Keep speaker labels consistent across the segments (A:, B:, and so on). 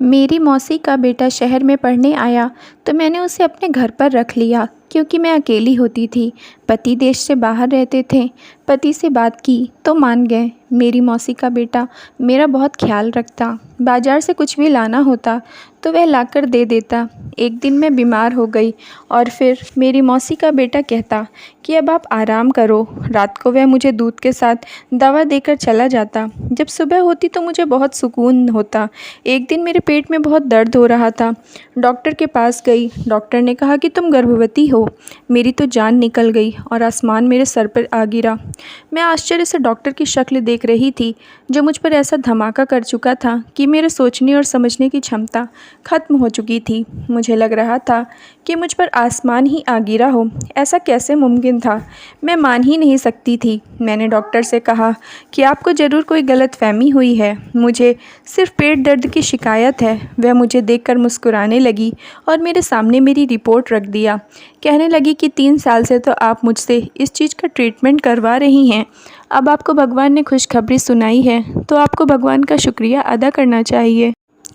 A: मेरी मौसी का बेटा शहर में पढ़ने आया तो मैंने उसे अपने घर पर रख लिया क्योंकि मैं अकेली होती थी। पति देश से बाहर रहते थे। पति से बात की तो मान गए। मेरी मौसी का बेटा मेरा बहुत ख्याल रखता। बाज़ार से कुछ भी लाना होता तो वह लाकर दे देता। एक दिन मैं बीमार हो गई और फिर मेरी मौसी का बेटा कहता कि अब आप आराम करो। रात को वह मुझे दूध के साथ दवा देकर चला जाता। जब सुबह होती तो मुझे बहुत सुकून होता। एक दिन मेरे पेट में बहुत दर्द हो रहा था। डॉक्टर के पास गई। डॉक्टर ने कहा कि तुम गर्भवती हो। मेरी तो जान निकल गई और आसमान मेरे सर पर आ गिरा। मैं आश्चर्य से डॉक्टर की शक्ल देख रही थी जो मुझ पर ऐसा धमाका कर चुका था कि मेरे सोचने और समझने की क्षमता खत्म हो चुकी थी। मुझे लग रहा था कि मुझ पर आसमान ही आ गिरा हो। ऐसा कैसे मुमकिन था? मैं मान ही नहीं सकती थी। मैंने डॉक्टर से कहा कि आपको ज़रूर कोई गलतफहमी हुई है, मुझे सिर्फ पेट दर्द की शिकायत है। वह मुझे देखकर मुस्कुराने लगी और मेरे सामने मेरी रिपोर्ट रख दिया। कहने लगी कि 3 साल से तो आप मुझसे इस चीज़ का ट्रीटमेंट करवा रही हैं। अब आपको भगवान ने खुशखबरी सुनाई है तो आपको भगवान का शुक्रिया अदा करना चाहिए।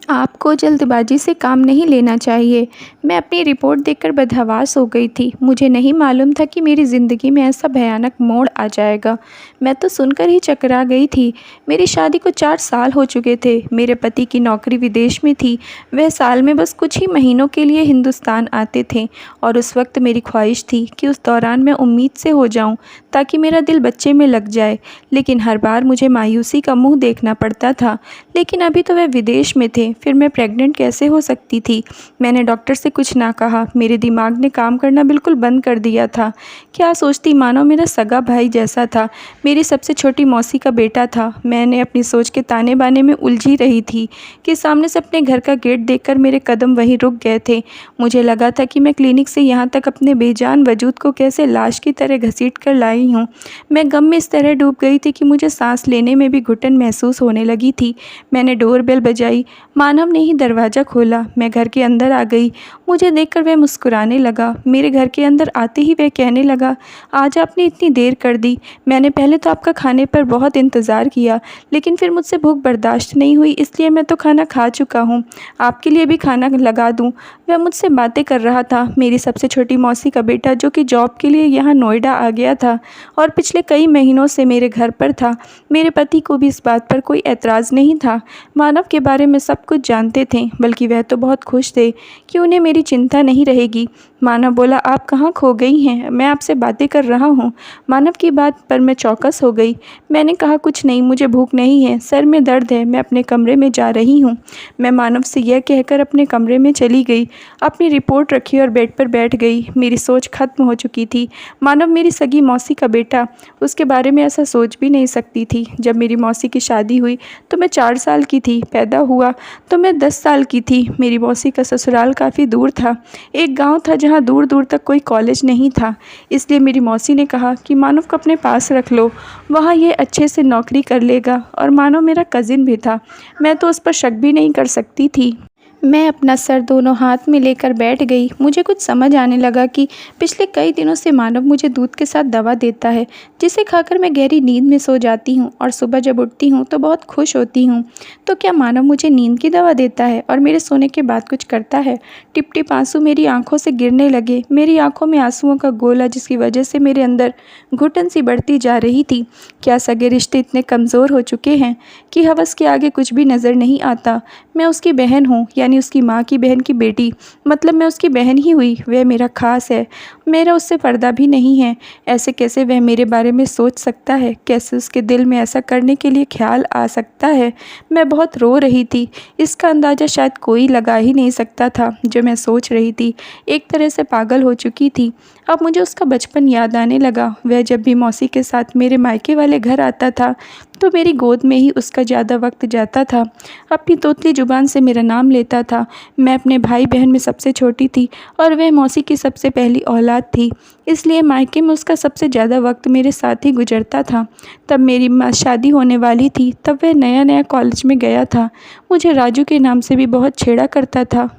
A: आपको जल्दबाजी से काम नहीं लेना चाहिए। मैं अपनी रिपोर्ट देखकर बदहवास हो गई थी। मुझे नहीं मालूम था कि मेरी ज़िंदगी में ऐसा भयानक मोड़ आ जाएगा। मैं तो सुनकर ही चकरा गई थी। मेरी शादी को 4 साल हो चुके थे। मेरे पति की नौकरी विदेश में थी। वह साल में बस कुछ ही महीनों के लिए हिंदुस्तान आते थे और उस वक्त मेरी ख्वाहिश थी कि उस दौरान मैं उम्मीद से हो जाऊं ताकि मेरा दिल बच्चे में लग जाए। लेकिन हर बार मुझे मायूसी का मुँह देखना पड़ता था। लेकिन अभी तो वह विदेश में थे, फिर मैं प्रेग्नेंट कैसे हो सकती थी? मैंने डॉक्टर से कुछ ना कहा। मेरे दिमाग ने काम करना बिल्कुल बंद कर दिया था। क्या सोचती, मानो मेरा सगा भाई जैसा था। मेरी सबसे छोटी मौसी का बेटा था। मैंने अपनी सोच के ताने बाने में उलझी रही थी कि सामने से अपने घर का गेट देखकर मेरे कदम वहीं रुक गए थे। मुझे लगा था कि मैं क्लिनिक से यहाँ तक अपने बेजान वजूद को कैसे लाश की तरह घसीट कर लाई हूँ। मैं गम में इस तरह डूब गई थी कि मुझे सांस लेने में भी घुटन महसूस होने लगी थी। मैंने डोरबेल बजाई। मानव ने ही दरवाज़ा खोला। मैं घर के अंदर आ गई। मुझे देखकर वह मुस्कुराने लगा। मेरे घर के अंदर आते ही वह कहने लगा, आज आपने इतनी देर कर दी। मैंने पहले तो आपका खाने पर बहुत इंतज़ार किया, लेकिन फिर मुझसे भूख बर्दाश्त नहीं हुई, इसलिए मैं तो खाना खा चुका हूँ। आपके लिए भी खाना लगा दूँ? वह मुझसे बातें कर रहा था। मेरी सबसे छोटी मौसी का बेटा जो कि जॉब के लिए यहाँ नोएडा आ गया था और पिछले कई महीनों से मेरे घर पर था। मेरे पति को भी इस बात पर कोई एतराज़ नहीं था। मानव के बारे में सब कुछ जानते थे, बल्कि वह तो बहुत खुश थे कि उन्हें मेरी चिंता नहीं रहेगी। मानव बोला, आप कहाँ खो गई हैं? मैं आपसे बातें कर रहा हूँ। मानव की बात पर मैं चौकस हो गई। मैंने कहा, कुछ नहीं, मुझे भूख नहीं है, सर में दर्द है, मैं अपने कमरे में जा रही हूँ। मैं मानव से यह कहकर अपने कमरे में चली गई। अपनी रिपोर्ट रखी और बेड पर बैठ गई। मेरी सोच खत्म हो चुकी थी। मानव मेरी सगी मौसी का बेटा, उसके बारे में ऐसा सोच भी नहीं सकती थी। जब मेरी मौसी की शादी हुई तो मैं 4 साल की थी। पैदा हुआ तो मैं 10 साल की थी। मेरी मौसी का ससुराल काफ़ी दूर था। एक गांव था जहां दूर दूर तक कोई कॉलेज नहीं था। इसलिए मेरी मौसी ने कहा कि मानव को अपने पास रख लो, वहाँ ये अच्छे से नौकरी कर लेगा। और मानव मेरा कज़िन भी था। मैं तो उस पर शक भी नहीं कर सकती थी। मैं अपना सर दोनों हाथ में लेकर बैठ गई। मुझे कुछ समझ आने लगा कि पिछले कई दिनों से मानव मुझे दूध के साथ दवा देता है, जिसे खाकर मैं गहरी नींद में सो जाती हूँ और सुबह जब उठती हूँ तो बहुत खुश होती हूँ। तो क्या मानव मुझे नींद की दवा देता है और मेरे सोने के बाद कुछ करता है? टिप टिप आंसू मेरी आंखों से गिरने लगे। मेरी आंखों में आंसुओं का गोला, जिसकी वजह से मेरे अंदर घुटन सी बढ़ती जा रही थी। क्या सगे रिश्ते इतने कमज़ोर हो चुके हैं कि हवस के आगे कुछ भी नज़र नहीं आता? मैं उसकी बहन हूँ, यानी उसकी माँ की बहन की बेटी। मतलब मैं उसकी बहन ही हुई। वह मेरा खास है। मेरा उससे पर्दा भी नहीं है। ऐसे कैसे वह मेरे बारे में सोच सकता है? कैसे उसके दिल में ऐसा करने के लिए ख्याल आ सकता है? मैं बहुत रो रही थी। इसका अंदाज़ा शायद कोई लगा ही नहीं सकता था जो मैं सोच रही थी। एक तरह से पागल हो चुकी थी। अब मुझे उसका बचपन याद आने लगा। वह जब भी मौसी के साथ मेरे मायके वाले घर आता था तो मेरी गोद में ही उसका ज़्यादा वक्त जाता था। अपनी तोतली ज़ुबान से मेरा नाम लेता था। मैं अपने भाई बहन में सबसे छोटी थी और वह मौसी की सबसे पहली औलाद थी। इसलिए मायके में उसका सबसे ज़्यादा वक्त मेरे साथ ही गुजरता था। तब मेरी शादी होने वाली थी। तब वह नया नया कॉलेज में गया था। मुझे राजू के नाम से भी बहुत छेड़ा करता था।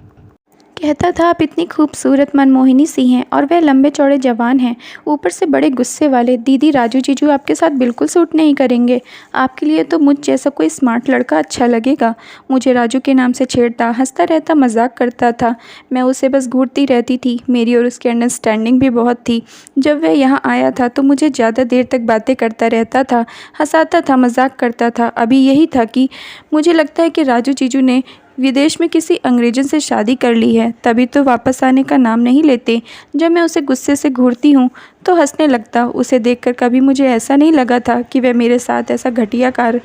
A: कहता था आप इतनी खूबसूरत मनमोहिनी सी हैं और वह लंबे चौड़े जवान हैं, ऊपर से बड़े गुस्से वाले। दीदी राजू जीजू आपके साथ बिल्कुल सूट नहीं करेंगे। आपके लिए तो मुझ जैसा कोई स्मार्ट लड़का अच्छा लगेगा। मुझे राजू के नाम से छेड़ता, हंसता रहता, मजाक करता था। मैं उसे बस घूरती रहती थी। मेरी और उसकी अंडरस्टैंडिंग भी बहुत थी। जब वह यहाँ आया था तो मुझे ज़्यादा देर तक बातें करता रहता था, हंसाता था, मजाक करता था। अभी यही था कि मुझे लगता है कि राजू जीजू ने विदेश में किसी अंग्रेजन से शादी कर ली है, तभी तो वापस आने का नाम नहीं लेते। जब मैं उसे गुस्से से घूरती हूँ तो हंसने लगता। उसे देखकर कभी मुझे ऐसा नहीं लगा था कि वह मेरे साथ ऐसा घटिया कार्य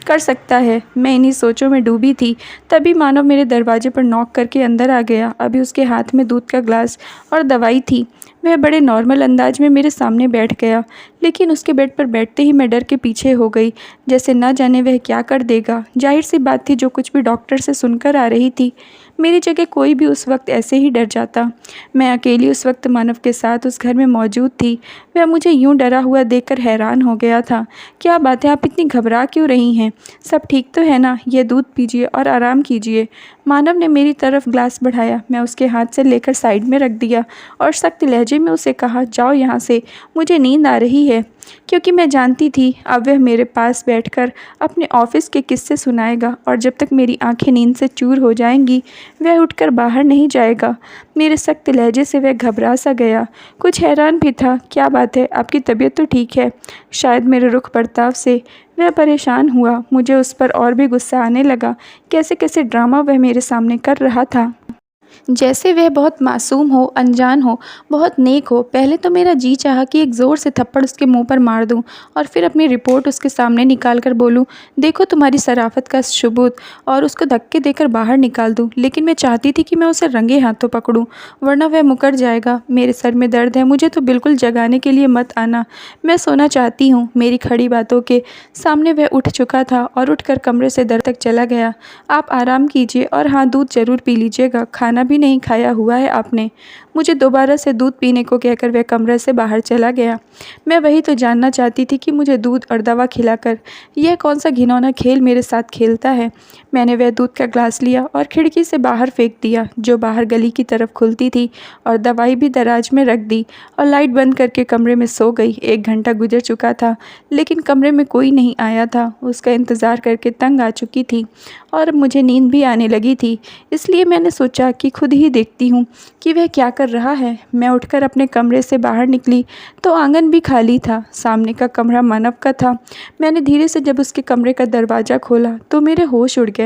A: कर सकता है। मैं इन्हीं सोचों में डूबी थी, तभी मानव मेरे दरवाजे पर नॉक करके अंदर आ गया। अभी उसके हाथ में दूध का ग्लास और दवाई थी। वह बड़े नॉर्मल अंदाज में मेरे सामने बैठ गया, लेकिन उसके बेड पर बैठते ही मैं डर के पीछे हो गई, जैसे न जाने वह क्या कर देगा। जाहिर सी बात थी, जो कुछ भी डॉक्टर से सुनकर आ रही थी, मेरी जगह कोई भी उस वक्त ऐसे ही डर जाता। मैं अकेली उस वक्त मानव के साथ उस घर में मौजूद थी। वह मुझे यूं डरा हुआ देखकर हैरान हो गया था। क्या बात है, आप इतनी घबरा क्यों रही हैं? सब ठीक तो है ना? यह दूध पीजिए और आराम कीजिए। मानव ने मेरी तरफ ग्लास बढ़ाया। मैं उसके हाथ से लेकर साइड में रख दिया और सख्त लहजे में उसे कहा, जाओ यहाँ से, मुझे नींद आ रही है। क्योंकि मैं जानती थी अब वह मेरे पास बैठकर अपने ऑफिस के किस्से सुनाएगा और जब तक मेरी आंखें नींद से चूर हो जाएंगी वह उठकर बाहर नहीं जाएगा। मेरे सख्त लहजे से वह घबरा सा गया, कुछ हैरान भी था। क्या बात है, आपकी तबीयत तो ठीक है? शायद मेरे रुख बर्ताव से वह परेशान हुआ। मुझे उस पर और भी गुस्सा आने लगा। कैसे कैसे ड्रामा वह मेरे सामने कर रहा था, जैसे वह बहुत मासूम हो, अनजान हो, बहुत नेक हो। पहले तो मेरा जी चाहा कि एक ज़ोर से थप्पड़ उसके मुंह पर मार दूं और फिर अपनी रिपोर्ट उसके सामने निकाल कर बोलूं, देखो तुम्हारी शराफत का सबूत, और उसको धक्के देकर बाहर निकाल दूं। लेकिन मैं चाहती थी कि मैं उसे रंगे हाथों पकड़ूं, वरना वह मुकर जाएगा। मेरे सर में दर्द है, मुझे तो बिल्कुल जगाने के लिए मत आना, मैं सोना चाहती हूँ। मेरी खड़ी बातों के सामने वह उठ चुका था और उठकर कमरे से दर तक चला गया। आप आराम कीजिए और हाँ, दूध ज़रूर पी लीजिएगा, खाना भी नहीं खाया हुआ है आपने। मुझे दोबारा से दूध पीने को कहकर वह कमरे से बाहर चला गया। मैं वही तो जानना चाहती थी कि मुझे दूध और दवा खिलाकर यह कौन सा घिनौना खेल मेरे साथ खेलता है। मैंने वह दूध का ग्लास लिया और खिड़की से बाहर फेंक दिया, जो बाहर गली की तरफ खुलती थी, और दवाई भी दराज में रख दी और लाइट बंद करके कमरे में सो गई। 1 घंटा गुजर चुका था, लेकिन कमरे में कोई नहीं आया था। उसका इंतज़ार करके तंग आ चुकी थी और मुझे नींद भी आने लगी थी। इसलिए मैंने सोचा कि खुद ही देखती हूँ कि वह क्या कर रहा है। मैं उठकर अपने कमरे से बाहर निकली तो आंगन भी खाली था। सामने का कमरा मानव का था। मैंने धीरे से जब उसके कमरे का दरवाज़ा खोला तो मेरे होश उड़ गए।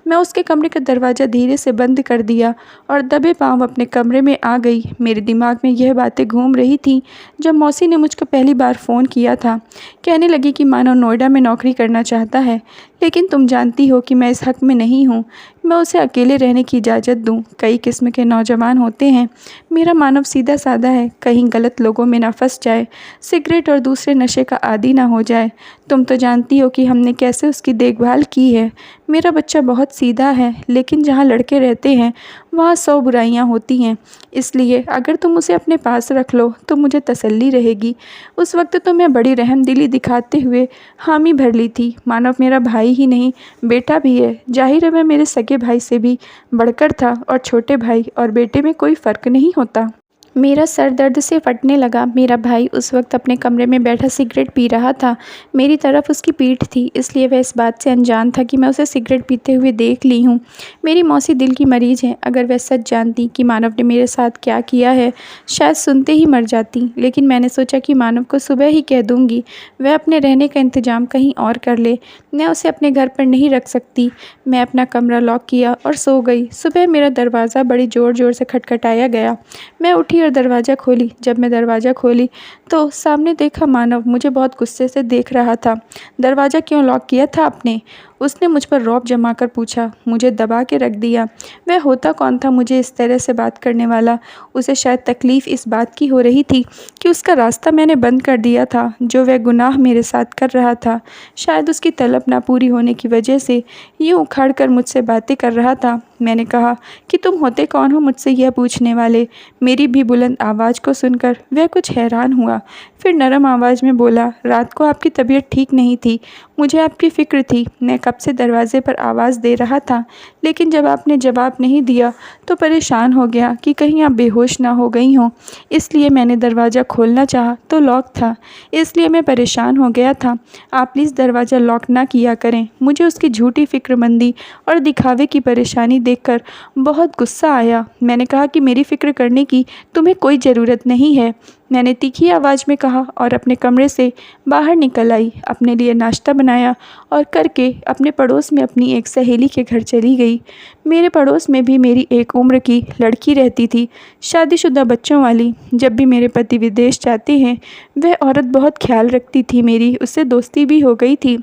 A: मैं उसके कमरे का दरवाज़ा धीरे से बंद कर दिया और दबे पाँव अपने कमरे में आ गई। मेरे दिमाग में यह बातें घूम रही थीं जब मौसी ने मुझको पहली बार फ़ोन किया था। कहने लगी कि मानो नोएडा में नौकरी करना चाहता है, लेकिन तुम जानती हो कि मैं इस हक़ में नहीं हूँ। मैं उसे अकेले रहने की इजाज़त दूँ। कई किस्म के नौजवान होते हैं, मेरा मानव सीधा साधा है, कहीं गलत लोगों में ना फंस जाए, सिगरेट और दूसरे नशे का आदी ना हो जाए। तुम तो जानती हो कि हमने कैसे उसकी देखभाल की है। मेरा बच्चा बहुत सीधा है, लेकिन जहाँ लड़के रहते हैं वहाँ 100 बुराइयाँ होती हैं। इसलिए अगर तुम उसे अपने पास रख लो तो मुझे तसल्ली रहेगी। उस वक्त तो मैं बड़ी रहमदिली दिखाते हुए हामी भर ली थी। मानव मेरा भाई ही नहीं, बेटा भी है। जाहिर है वह मेरे सगे भाई से भी बढ़कर था, और छोटे भाई और बेटे में कोई फ़र्क नहीं होता। मेरा सर दर्द से फटने लगा। मेरा भाई उस वक्त अपने कमरे में बैठा सिगरेट पी रहा था। मेरी तरफ उसकी पीठ थी, इसलिए वह इस बात से अनजान था कि मैं उसे सिगरेट पीते हुए देख ली हूँ। मेरी मौसी दिल की मरीज़ है। अगर वह सच जानती कि मानव ने मेरे साथ क्या किया है, शायद सुनते ही मर जाती। लेकिन मैंने सोचा कि मानव को सुबह ही कह दूँगी, वह अपने रहने का इंतज़ाम कहीं और कर ले। मैं उसे अपने घर पर नहीं रख सकती। मैं अपना कमरा लॉक किया और सो गई। सुबह मेरा दरवाज़ा बड़ी ज़ोर ज़ोर से खटखटाया गया। मैं उठी और दरवाज़ा खोली। जब मैं दरवाज़ा खोली तो सामने देखा मानव मुझे बहुत गुस्से से देख रहा था। दरवाज़ा क्यों लॉक किया था आपने? उसने मुझ पर रौब जमा कर पूछा। मुझे दबा के रख दिया। वह होता कौन था मुझे इस तरह से बात करने वाला? उसे शायद तकलीफ़ इस बात की हो रही थी कि उसका रास्ता मैंने बंद कर दिया था। जो वह गुनाह मेरे साथ कर रहा था, शायद उसकी तलब ना पूरी होने की वजह से यूँ उखाड़ कर मुझसे बातें कर रहा था।
B: मैंने कहा कि तुम होते कौन हो मुझसे यह पूछने वाले। मेरी भी बुलंद आवाज़ को सुनकर वह कुछ हैरान हुआ, फिर नरम आवाज़ में बोला, रात को आपकी तबीयत ठीक नहीं थी, मुझे आपकी फ़िक्र थी। मैं कब से दरवाजे पर आवाज़ दे रहा था, लेकिन जब आपने जवाब नहीं दिया तो परेशान हो गया कि कहीं आप बेहोश ना हो गई हों। इसलिए मैंने दरवाज़ा खोलना चाहा तो लॉक था, इसलिए मैं परेशान हो गया था। आप प्लीज़ दरवाज़ा लॉक ना किया करें। मुझे उसकी झूठी फ़िक्रमंदी और दिखावे की परेशानी देखकर बहुत गुस्सा आया। मैंने कहा कि मेरी फ़िक्र करने की तुम्हें कोई ज़रूरत नहीं है, मैंने तीखी आवाज़ में कहा और अपने कमरे से बाहर निकल आई। अपने लिए नाश्ता बनाया और करके अपने पड़ोस में अपनी एक सहेली के घर चली गई। मेरे पड़ोस में भी मेरी एक उम्र की लड़की रहती थी, शादीशुदा बच्चों वाली। जब भी मेरे पति विदेश जाते हैं, वह औरत बहुत ख्याल रखती थी मेरी, उससे दोस्ती भी हो गई थी,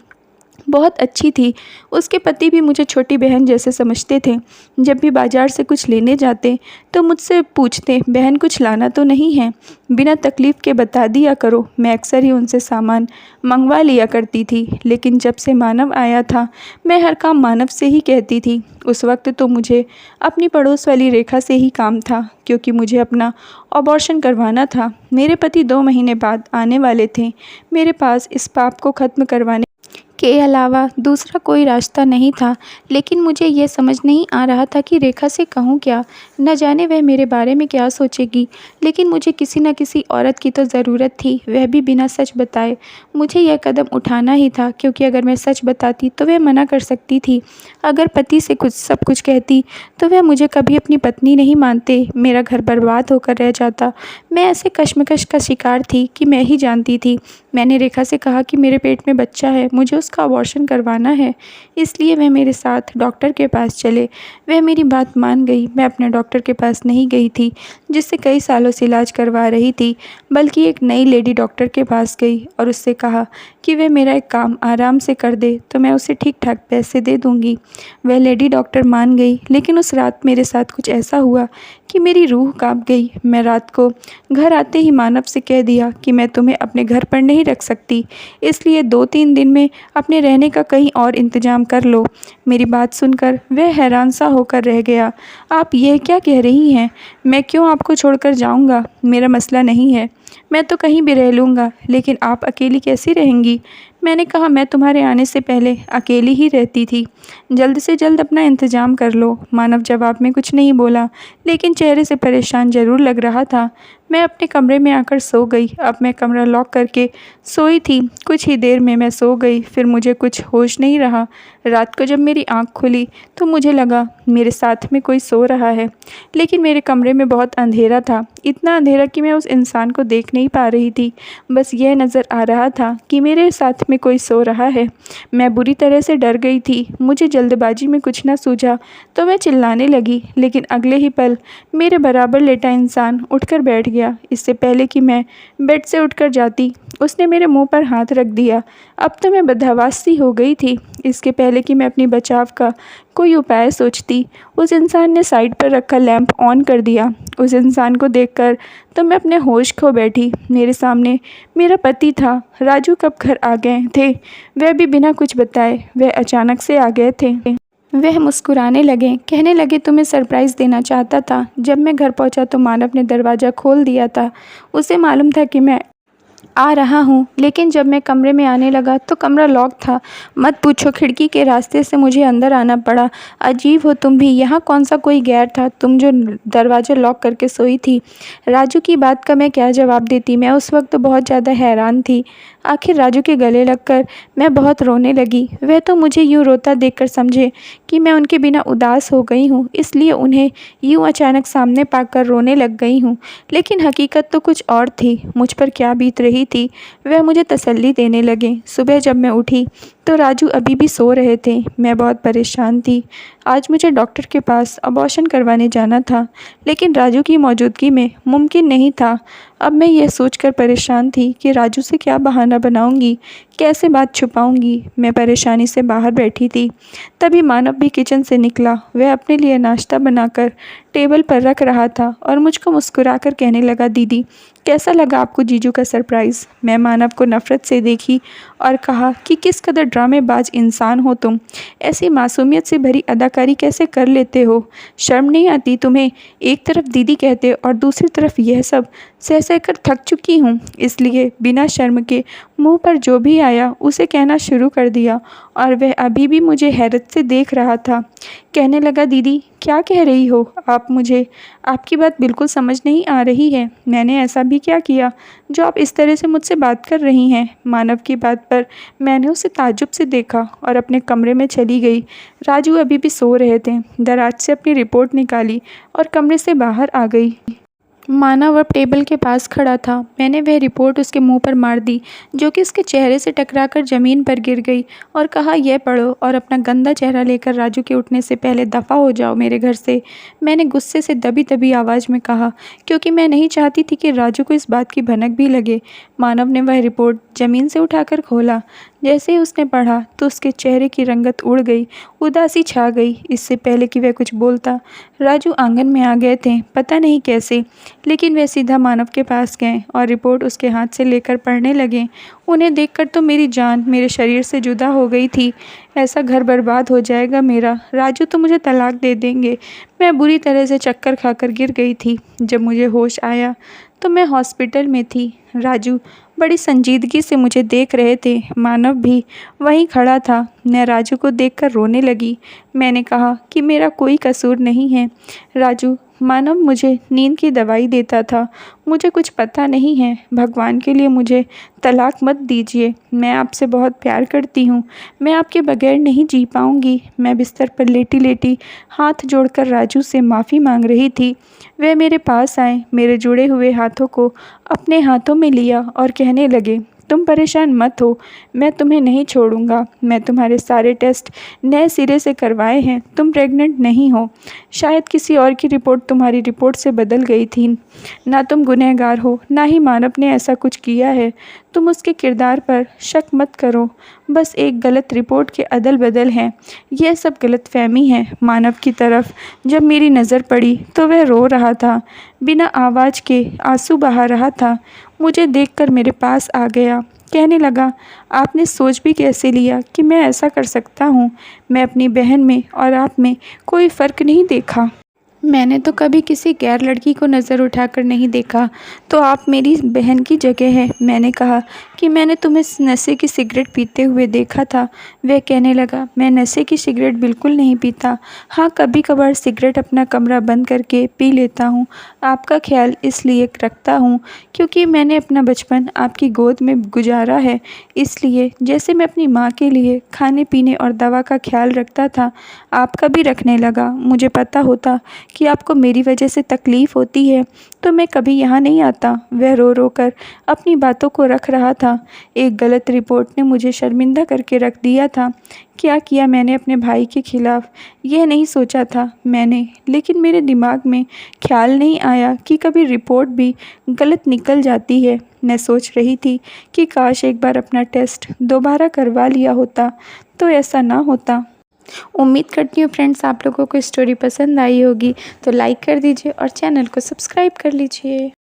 B: बहुत अच्छी थी। उसके पति भी मुझे छोटी बहन जैसे समझते थे। जब भी बाज़ार से कुछ लेने जाते तो मुझसे पूछते, बहन कुछ लाना तो नहीं है, बिना तकलीफ़ के बता दिया करो। मैं अक्सर ही उनसे सामान मंगवा लिया करती थी, लेकिन जब से मानव आया था मैं हर काम मानव से ही कहती थी। उस वक्त तो मुझे अपनी पड़ोस वाली रेखा से ही काम था, क्योंकि मुझे अपना अबॉर्शन करवाना था। मेरे पति 2 महीने बाद आने वाले थे। मेरे पास इस पाप को ख़त्म करवाने के अलावा दूसरा कोई रास्ता नहीं था, लेकिन मुझे ये समझ नहीं आ रहा था कि रेखा से कहूँ क्या। न जाने वह मेरे बारे में क्या सोचेगी, लेकिन मुझे किसी न किसी औरत की तो ज़रूरत थी, वह भी बिना सच बताए। मुझे यह कदम उठाना ही था, क्योंकि अगर मैं सच बताती तो वह मना कर सकती थी। अगर पति से सब कुछ कहती तो वह मुझे कभी अपनी पत्नी नहीं मानते, मेरा घर बर्बाद होकर रह जाता। मैं ऐसे कश्मकश का शिकार थी कि मैं ही जानती थी। मैंने रेखा से कहा कि मेरे पेट में बच्चा है, मुझे उसका अबॉर्शन करवाना है, इसलिए वह मेरे साथ डॉक्टर के पास चले। वह मेरी बात मान गई। मैं अपने डॉक्टर के पास नहीं गई थी जिससे कई सालों से इलाज करवा रही थी, बल्कि एक नई लेडी डॉक्टर के पास गई और उससे कहा कि वह मेरा एक काम आराम से कर दे तो मैं उसे ठीक ठाक पैसे दे दूँगी। वह लेडी डॉक्टर मान गई, लेकिन उस रात मेरे साथ कुछ ऐसा हुआ कि मेरी रूह काँप गई। मैं रात को घर आते ही मानव से कह दिया कि मैं तुम्हें अपने घर पर नहीं रख सकती, इसलिए 2-3 दिन में अपने रहने का कहीं और इंतज़ाम कर लो। मेरी बात सुनकर वह हैरान सा होकर रह गया। आप यह क्या कह रही हैं? मैं क्यों आपको छोड़कर जाऊंगा? मेरा मसला नहीं है, मैं तो कहीं भी रह लूँगा, लेकिन आप अकेली कैसी रहेंगी? मैंने कहा, मैं तुम्हारे आने से पहले अकेली ही रहती थी, जल्द से जल्द अपना इंतज़ाम कर लो। मानव जवाब में कुछ नहीं बोला, लेकिन चेहरे से परेशान ज़रूर लग रहा था। मैं अपने कमरे में आकर सो गई। अब मैं कमरा लॉक करके सोई थी। कुछ ही देर में मैं सो गई, फिर मुझे कुछ होश नहीं रहा। रात को जब मेरी आँख खुली तो मुझे लगा मेरे साथ में कोई सो रहा है, लेकिन मेरे कमरे में बहुत अंधेरा था, इतना अंधेरा कि मैं उस इंसान को देख नहीं पा रही थी। बस यह नज़र आ रहा था कि मेरे साथ में कोई सो रहा है। मैं बुरी तरह से डर गई थी। मुझे जल्दबाजी में कुछ ना सूझा तो मैं चिल्लाने लगी, लेकिन अगले ही पल मेरे बराबर लेटा इंसान उठकर बैठ गया। इससे पहले कि मैं बेड से उठकर जाती, उसने मेरे मुंह पर हाथ रख दिया। अब तो मैं बदहवास सी हो गई थी। इसके पहले कि मैं अपनी बचाव का कोई उपाय सोचती, उस इंसान ने साइड पर रखा लैंप ऑन कर दिया। उस इंसान को देखकर तो मैं अपने होश खो बैठी। मेरे सामने मेरा पति था। राजू कब घर आ गए थे, वह भी बिना कुछ बताए। वह अचानक से आ गए थे। वह मुस्कुराने लगे, कहने लगे, तुम्हें सरप्राइज़ देना चाहता था। जब मैं घर पहुंचा तो मानव ने दरवाज़ा खोल दिया था। उसे मालूम था कि मैं आ रहा हूँ, लेकिन जब मैं कमरे में आने लगा तो कमरा लॉक था। मत पूछो, खिड़की के रास्ते से मुझे अंदर आना पड़ा। अजीब हो तुम भी, यहाँ कौन सा कोई गैर था, तुम जो दरवाज़ा लॉक करके सोई थी। राजू की बात का मैं क्या जवाब देती। मैं उस वक्त बहुत ज़्यादा हैरान थी। आखिर राजू के गले लगकर मैं बहुत रोने लगी। वह तो मुझे यूँ रोता देखकर समझे कि मैं उनके बिना उदास हो गई हूँ, इसलिए उन्हें यूँ अचानक सामने पाकर रोने लग गई हूँ। लेकिन हकीकत तो कुछ और थी। मुझ पर क्या बीत रही थी वह मुझे तसल्ली देने लगे। सुबह जब मैं उठी तो राजू अभी भी सो रहे थे। मैं बहुत परेशान थी। आज मुझे डॉक्टर के पास अबॉर्शन करवाने जाना था, लेकिन राजू की मौजूदगी में मुमकिन नहीं था। अब मैं यह सोचकर परेशान थी कि राजू से क्या बहाना बनाऊंगी, कैसे बात छुपाऊंगी। मैं परेशानी से बाहर बैठी थी। तभी मानव भी किचन से निकला। वह अपने लिए नाश्ता बनाकर टेबल पर रख रहा था और मुझको मुस्कुराकर कहने लगा, दीदी कैसा लगा आपको जीजू का सरप्राइज़? मैं मानव को नफ़रत से देखी और कहा कि किस कदर ड्रामेबाज इंसान हो तुम। ऐसी मासूमियत से भरी अदाकारी कैसे कर लेते हो? शर्म नहीं आती तुम्हें? एक तरफ दीदी कहते और दूसरी तरफ यह सब सह सह कर थक चुकी हूँ, इसलिए बिना शर्म के मुंह पर जो भी आया उसे कहना शुरू कर दिया और वह अभी भी मुझे हैरत से देख रहा था। कहने लगा, दीदी क्या कह रही हो आप? मुझे आपकी बात बिल्कुल समझ नहीं आ रही है। मैंने ऐसा भी क्या किया जो आप इस तरह से मुझसे बात कर रही हैं? मानव की बात पर मैंने उसे ताज्जुब से देखा और अपने कमरे में चली गई। राजू अभी भी सो रहे थे। दराज से अपनी रिपोर्ट निकाली और कमरे से बाहर आ गई। मानव अब टेबल के पास खड़ा था। मैंने वह रिपोर्ट उसके मुंह पर मार दी, जो कि उसके चेहरे से टकराकर ज़मीन पर गिर गई, और कहा, यह पढ़ो और अपना गंदा चेहरा लेकर राजू के उठने से पहले दफ़ा हो जाओ मेरे घर से। मैंने गुस्से से दबी दबी आवाज़ में कहा, क्योंकि मैं नहीं चाहती थी कि राजू को इस बात की भनक भी लगे। मानव ने वह रिपोर्ट ज़मीन से उठाकर खोला। जैसे ही उसने पढ़ा तो उसके चेहरे की रंगत उड़ गई, उदासी छा गई। इससे पहले कि वह कुछ बोलता, राजू आंगन में आ गए थे, पता नहीं कैसे, लेकिन वह सीधा मानव के पास गए और रिपोर्ट उसके हाथ से लेकर पढ़ने लगे। उन्हें देखकर तो मेरी जान मेरे शरीर से जुदा हो गई थी। ऐसा घर बर्बाद हो जाएगा मेरा। राजू तो मुझे तलाक दे देंगे। मैं बुरी तरह से चक्कर खाकर गिर गई थी। जब मुझे होश आया तो मैं हॉस्पिटल में थी। राजू बड़ी संजीदगी से मुझे देख रहे थे। मानव भी वहीं खड़ा था। मैं राजू को देखकर रोने लगी। मैंने कहा कि मेरा कोई कसूर नहीं है। राजू, मानव मुझे नींद की दवाई देता था। मुझे कुछ पता नहीं है। भगवान के लिए मुझे तलाक मत दीजिए। मैं आपसे बहुत प्यार करती हूँ। मैं आपके बगैर नहीं जी पाऊँगी। मैं बिस्तर पर लेटी लेटी हाथ जोड़कर राजू से माफ़ी मांग रही थी। वह मेरे पास आए, मेरे जुड़े हुए हाथों को अपने हाथों में लिया और कहने लगे, तुम परेशान मत हो, मैं तुम्हें नहीं छोड़ूंगा। मैं तुम्हारे सारे टेस्ट नए सिरे से करवाए हैं। तुम प्रेग्नेंट नहीं हो। शायद किसी और की रिपोर्ट तुम्हारी रिपोर्ट से बदल गई थी। ना तुम गुनहगार हो, ना ही मानव ने ऐसा कुछ किया है। तुम उसके किरदार पर शक मत करो। बस एक गलत रिपोर्ट के अदल बदल हैं। यह सब गलतफहमी है। मानव की तरफ जब मेरी नज़र पड़ी तो वह रो रहा था, बिना आवाज़ के आंसू बहा रहा था। मुझे देखकर मेरे पास आ गया। कहने लगा, आपने सोच भी कैसे लिया कि मैं ऐसा कर सकता हूँ? मैं अपनी बहन में और आप में कोई फ़र्क नहीं देखा। मैंने तो कभी किसी गैर लड़की को नज़र उठाकर नहीं देखा, तो आप मेरी बहन की जगह है। मैंने कहा कि मैंने तुम्हें नशे की सिगरेट पीते हुए देखा था। वह कहने लगा, मैं नशे की सिगरेट बिल्कुल नहीं पीता। हाँ, कभी कभार सिगरेट अपना कमरा बंद करके पी लेता हूँ। आपका ख्याल इसलिए रखता हूँ क्योंकि मैंने अपना बचपन आपकी गोद में गुजारा है। इसलिए जैसे मैं अपनी माँ के लिए खाने पीने और दवा का ख्याल रखता था, आपका भी रखने लगा। मुझे पता होता कि आपको मेरी वजह से तकलीफ़ होती है तो मैं कभी यहाँ नहीं आता। वह रो रो कर अपनी बातों को रख रहा था। एक गलत रिपोर्ट ने मुझे शर्मिंदा करके रख दिया था। क्या किया मैंने अपने भाई के खिलाफ़, यह नहीं सोचा था मैंने, लेकिन मेरे दिमाग में ख्याल नहीं आया कि कभी रिपोर्ट भी गलत निकल जाती है। मैं सोच रही थी कि काश एक बार अपना टेस्ट दोबारा करवा लिया होता तो ऐसा ना होता। उम्मीद करती हूँ फ्रेंड्स आप लोगों को स्टोरी पसंद आई होगी, तो लाइक कर दीजिए और चैनल को सब्सक्राइब कर लीजिए।